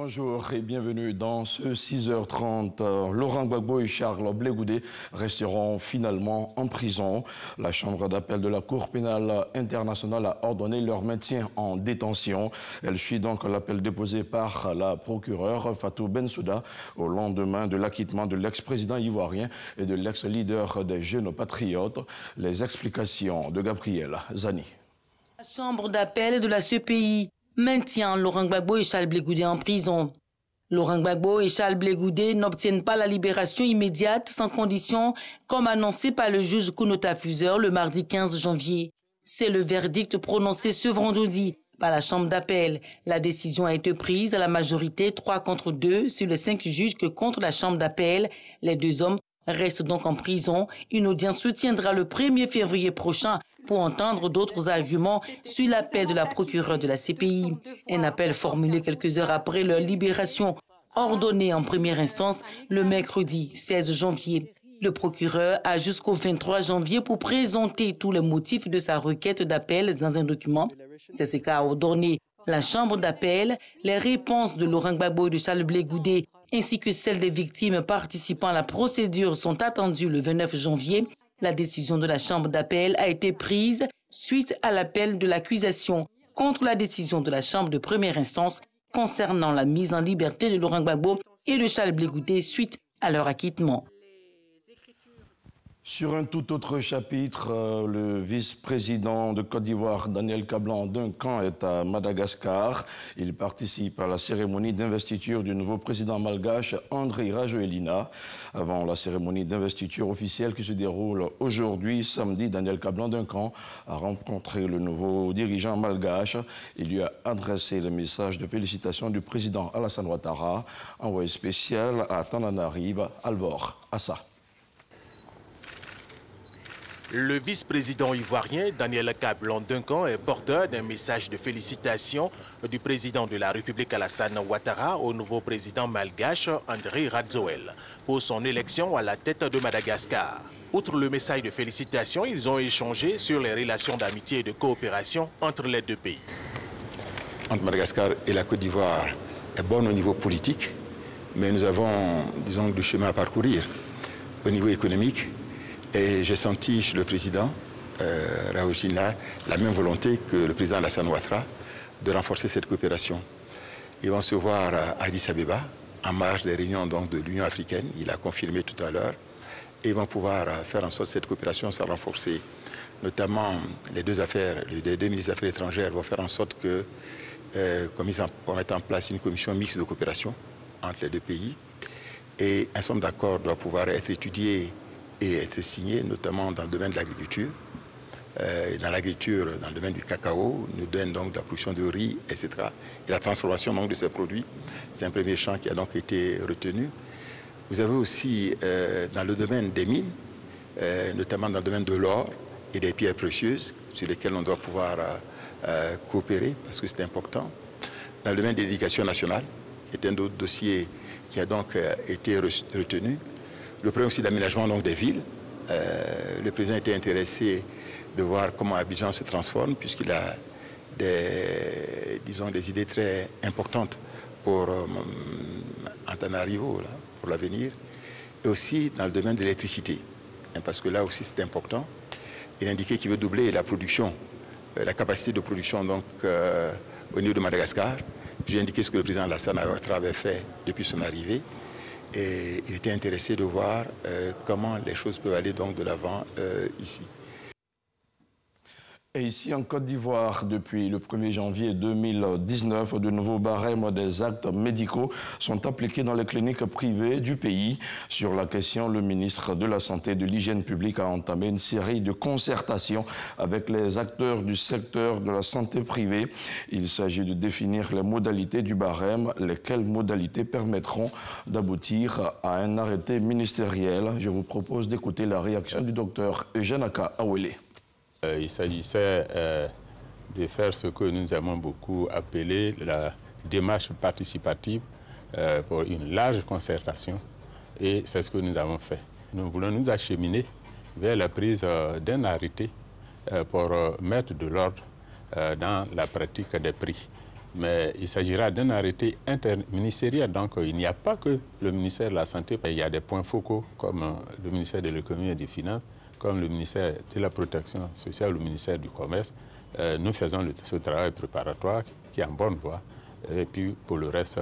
Bonjour et bienvenue dans ce 6h30. Laurent Gbagbo et Charles Blé Goudé resteront finalement en prison. La chambre d'appel de la Cour pénale internationale a ordonné leur maintien en détention. Elle suit donc l'appel déposé par la procureure Fatou Bensouda au lendemain de l'acquittement de l'ex-président ivoirien et de l'ex-leader des Jeunes Patriotes. Les explications de Gabriel Zani. La chambre d'appel de la CPI maintient Laurent Gbagbo et Charles Blé Goudé en prison. Laurent Gbagbo et Charles Blé Goudé n'obtiennent pas la libération immédiate sans condition, comme annoncé par le juge Kounota Fuseur le mardi 15 janvier. C'est le verdict prononcé ce vendredi par la chambre d'appel. La décision a été prise à la majorité 3 contre 2 sur les 5 juges que contre la chambre d'appel. Les deux hommes restent donc en prison. Une audience se tiendra le 1er février prochain pour entendre d'autres arguments sur l'appel de la procureure de la CPI. Un appel formulé quelques heures après leur libération, ordonnée en première instance le mercredi 16 janvier. Le procureur a jusqu'au 23 janvier pour présenter tous les motifs de sa requête d'appel dans un document. C'est ce qu'a ordonné la chambre d'appel. Les réponses de Laurent Gbagbo et de Charles Blé Goudé ainsi que celles des victimes participant à la procédure sont attendues le 29 janvier. La décision de la chambre d'appel a été prise suite à l'appel de l'accusation contre la décision de la chambre de première instance concernant la mise en liberté de Laurent Gbagbo et de Charles Blé Goudé suite à leur acquittement. Sur un tout autre chapitre, le vice-président de Côte d'Ivoire, Daniel Kablan-Duncan, est à Madagascar. Il participe à la cérémonie d'investiture du nouveau président malgache, Andry Rajoelina. Avant la cérémonie d'investiture officielle qui se déroule aujourd'hui, samedi, Daniel Kablan-Duncan a rencontré le nouveau dirigeant malgache. Il lui a adressé le message de félicitations du président Alassane Ouattara, envoyé spécial à Tananarive, Alvor Assa. Le vice-président ivoirien Daniel Kablan-Duncan est porteur d'un message de félicitations du président de la République Alassane Ouattara au nouveau président malgache Andry Rajoelina pour son élection à la tête de Madagascar. Outre le message de félicitations, ils ont échangé sur les relations d'amitié et de coopération entre les deux pays. Entre Madagascar et la Côte d'Ivoire est bonne au niveau politique, mais nous avons, disons, du chemin à parcourir au niveau économique. Et j'ai senti chez le président Rajoelina la même volonté que le président Alassane Ouattara de renforcer cette coopération. Ils vont se voir à Addis Abeba, en marge des réunions donc, de l'Union africaine, il a confirmé tout à l'heure, et ils vont pouvoir faire en sorte que cette coopération soit renforcée. Notamment les deux ministres des Affaires étrangères vont faire en sorte que, comme ils vont mettre en place une commission mixte de coopération entre les deux pays, et un certain nombre d'accords doit pouvoir être étudié et être signé, notamment dans le domaine de l'agriculture. Dans l'agriculture, dans le domaine du cacao, nous donne donc de la production de riz, etc. Et la transformation donc, de ces produits, c'est un premier champ qui a donc été retenu. Vous avez aussi dans le domaine des mines, notamment dans le domaine de l'or et des pierres précieuses, sur lesquelles on doit pouvoir coopérer, parce que c'est important. Dans le domaine de l'éducation nationale, qui est un autre dossier qui a donc été retenu. Le problème aussi d'aménagement des villes. Le président était intéressé de voir comment Abidjan se transforme, puisqu'il a des idées très importantes pour Antananarivo, pour l'avenir. Et aussi dans le domaine de l'électricité, parce que là aussi c'est important. Il a indiqué qu'il veut doubler la production, la capacité de production donc, au niveau de Madagascar. J'ai indiqué ce que le président Alassane Ouattara avait fait depuis son arrivée. Et il était intéressé de voir comment les choses peuvent aller donc de l'avant ici. Et ici en Côte d'Ivoire, depuis le 1er janvier 2019, de nouveaux barèmes des actes médicaux sont appliqués dans les cliniques privées du pays. Sur la question, le ministre de la Santé et de l'Hygiène publique a entamé une série de concertations avec les acteurs du secteur de la santé privée. Il s'agit de définir les modalités du barème, lesquelles modalités permettront d'aboutir à un arrêté ministériel. Je vous propose d'écouter la réaction du docteur Eugène Aka Awele. Il s'agissait de faire ce que nous aimons beaucoup appeler la démarche participative pour une large concertation, et c'est ce que nous avons fait. Nous voulons nous acheminer vers la prise d'un arrêté pour mettre de l'ordre dans la pratique des prix. Mais il s'agira d'un arrêté interministériel. Donc, il n'y a pas que le ministère de la Santé. Il y a des points focaux comme le ministère de l'Économie et des Finances, comme le ministère de la Protection sociale, le ministère du Commerce. Nous faisons ce travail préparatoire qui est en bonne voie. Et puis, pour le reste,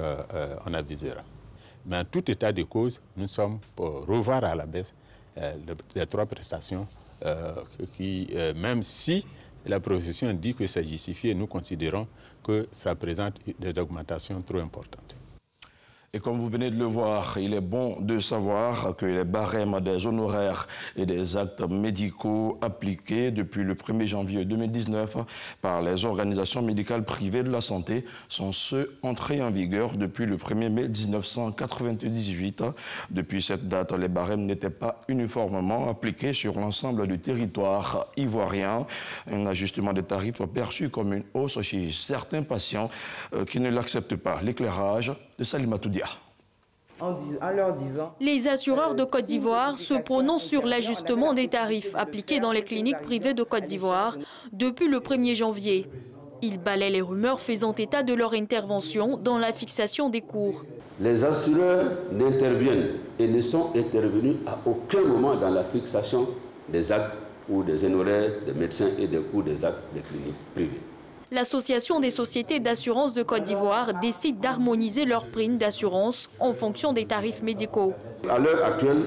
on avisera. Mais en tout état de cause, nous sommes pour revoir à la baisse les 3 prestations qui, même si la profession dit que c'est justifié, nous considérons que ça présente des augmentations trop importantes. Et comme vous venez de le voir, il est bon de savoir que les barèmes des honoraires et des actes médicaux appliqués depuis le 1er janvier 2019 par les organisations médicales privées de la santé sont ceux entrés en vigueur depuis le 1er mai 1998. Depuis cette date, les barèmes n'étaient pas uniformément appliqués sur l'ensemble du territoire ivoirien. Un ajustement des tarifs perçu comme une hausse chez certains patients qui ne l'acceptent pas. L'éclairage de Salimatou Dia. En leur disant... Les assureurs de Côte d'Ivoire se prononcent sur l'ajustement des tarifs appliqués dans les cliniques privées de Côte d'Ivoire depuis le 1er janvier. Ils balaient les rumeurs faisant état de leur intervention dans la fixation des cours. Les assureurs n'interviennent et ne sont intervenus à aucun moment dans la fixation des actes ou des honoraires des médecins et des coûts des actes des cliniques privées. L'Association des sociétés d'assurance de Côte d'Ivoire décide d'harmoniser leurs primes d'assurance en fonction des tarifs médicaux. À l'heure actuelle,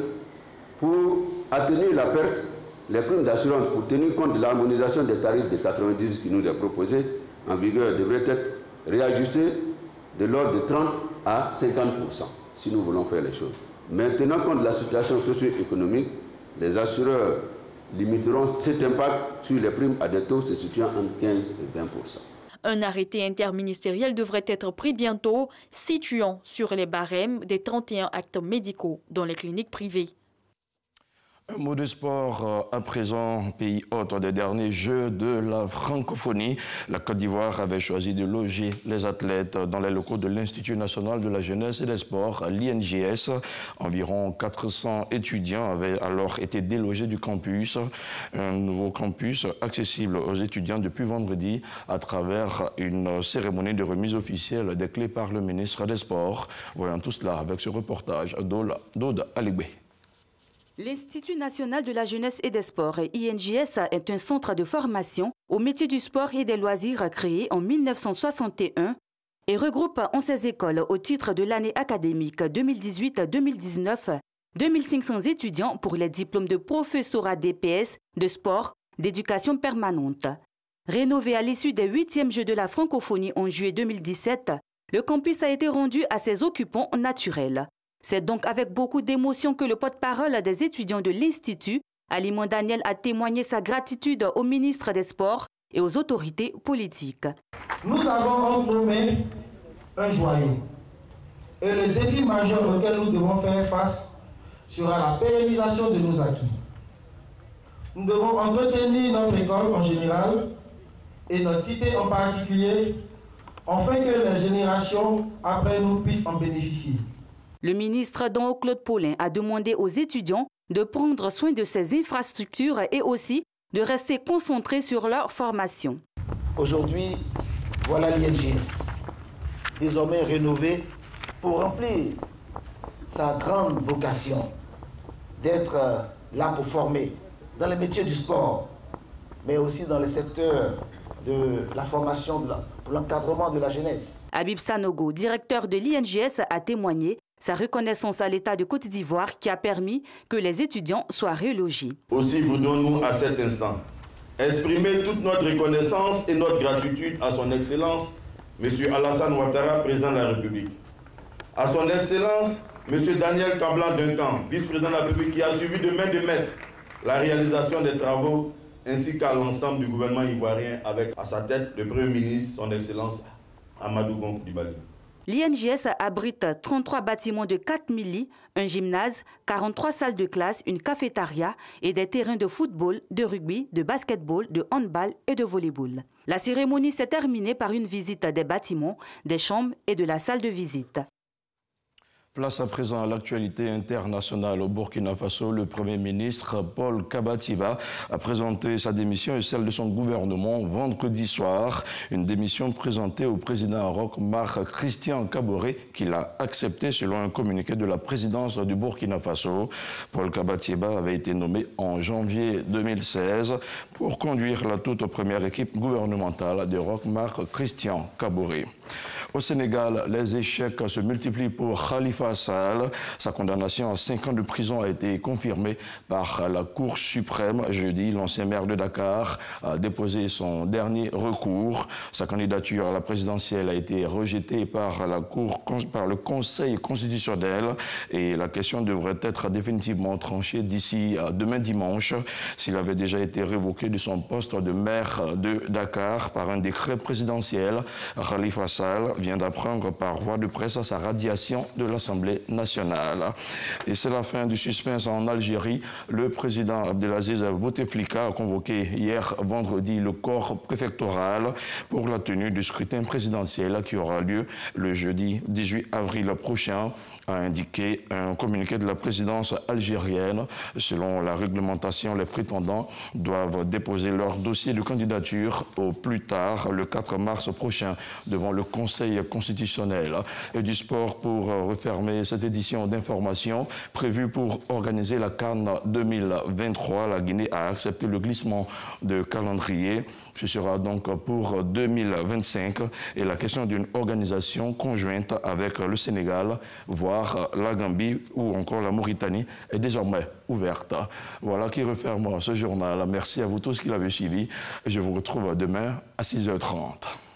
pour atténuer la perte, les primes d'assurance, pour tenir compte de l'harmonisation des tarifs de 90 qui nous est proposé en vigueur, devraient être réajustées de l'ordre de 30 à 50% si nous voulons faire les choses. Mais tenant compte de la situation socio-économique, les assureurs limiteront cet impact sur les primes à des taux se situant entre 15 et 20%. Un arrêté interministériel devrait être pris bientôt, situant sur les barèmes des 31 actes médicaux dans les cliniques privées. Un mot de sport à présent, pays hôte des derniers Jeux de la francophonie. La Côte d'Ivoire avait choisi de loger les athlètes dans les locaux de l'Institut national de la jeunesse et des sports, l'INJS. Environ 400 étudiants avaient alors été délogés du campus. Un nouveau campus accessible aux étudiants depuis vendredi à travers une cérémonie de remise officielle des clés par le ministre des Sports. Voyons tout cela avec ce reportage d'Aude Aligbe. L'Institut national de la jeunesse et des sports, INJS, est un centre de formation au métier du sport et des loisirs créé en 1961 et regroupe 11 écoles au titre de l'année académique 2018-2019, 2500 étudiants pour les diplômes de professorat DPS, de sport, d'éducation permanente. Rénové à l'issue des 8e Jeux de la francophonie en juillet 2017, le campus a été rendu à ses occupants naturels. C'est donc avec beaucoup d'émotion que le porte-parole des étudiants de l'Institut, Alimon Daniel, a témoigné sa gratitude au ministre des Sports et aux autorités politiques. Nous avons entre nos mains un joyau. Et le défi majeur auquel nous devons faire face sera la pérennisation de nos acquis. Nous devons entretenir notre école en général et notre cité en particulier, afin que les générations après nous puissent en bénéficier. Le ministre Don Claude Paulin a demandé aux étudiants de prendre soin de ces infrastructures et aussi de rester concentrés sur leur formation. Aujourd'hui, voilà l'INJS, désormais rénové pour remplir sa grande vocation d'être là pour former dans les métiers du sport, mais aussi dans le secteur de la formation, pour l'encadrement de la jeunesse. Habib Sanogo, directeur de l'INJS, a témoigné sa reconnaissance à l'État de Côte d'Ivoire qui a permis que les étudiants soient relogés. Aussi voudrons-nous à cet instant exprimer toute notre reconnaissance et notre gratitude à son Excellence, M. Alassane Ouattara, président de la République. À son Excellence, M. Daniel Kablan-Duncan, vice-président de la République, qui a suivi de main de maître la réalisation des travaux, ainsi qu'à l'ensemble du gouvernement ivoirien, avec à sa tête le Premier ministre, son Excellence Amadou Gon Coulibaly. L'INJS abrite 33 bâtiments de 4000 lits, un gymnase, 43 salles de classe, une cafétéria et des terrains de football, de rugby, de basketball, de handball et de volleyball. La cérémonie s'est terminée par une visite des bâtiments, des chambres et de la salle de visite. Place à présent à l'actualité internationale au Burkina Faso. Le Premier ministre Paul Kabatiba a présenté sa démission et celle de son gouvernement vendredi soir. Une démission présentée au président Roch-Marc Christian Kaboré qui l'a acceptée selon un communiqué de la présidence du Burkina Faso. Paul Kabatiba avait été nommé en janvier 2016 pour conduire la toute première équipe gouvernementale de Roch-Marc Christian Kaboré. Au Sénégal, les échecs se multiplient pour Khalifa Sall. Sa condamnation à 5 ans de prison a été confirmée par la Cour suprême. Jeudi, l'ancien maire de Dakar a déposé son dernier recours. Sa candidature à la présidentielle a été rejetée par le Conseil constitutionnel et la question devrait être définitivement tranchée d'ici demain dimanche. S'il avait déjà été révoqué de son poste de maire de Dakar par un décret présidentiel, Khalifa Sall vient d'apprendre par voie de presse sa radiation de l'Assemblée nationale. Et c'est la fin du suspense en Algérie. Le président Abdelaziz Bouteflika a convoqué hier vendredi le corps préfectoral pour la tenue du scrutin présidentiel qui aura lieu le jeudi 18 avril prochain, a indiqué un communiqué de la présidence algérienne. Selon la réglementation, les prétendants doivent déposer leur dossier de candidature au plus tard le 4 mars prochain devant le Conseil constitutionnel. Et du sport pour refermer cette édition d'information prévue pour organiser la CAN 2023. La Guinée a accepté le glissement de calendrier. Ce sera donc pour 2025 et la question d'une organisation conjointe avec le Sénégal, voire la Gambie ou encore la Mauritanie est désormais ouverte. Voilà qui referme ce journal. Merci à vous tous qui l'avez suivi et je vous retrouve demain à 6h30.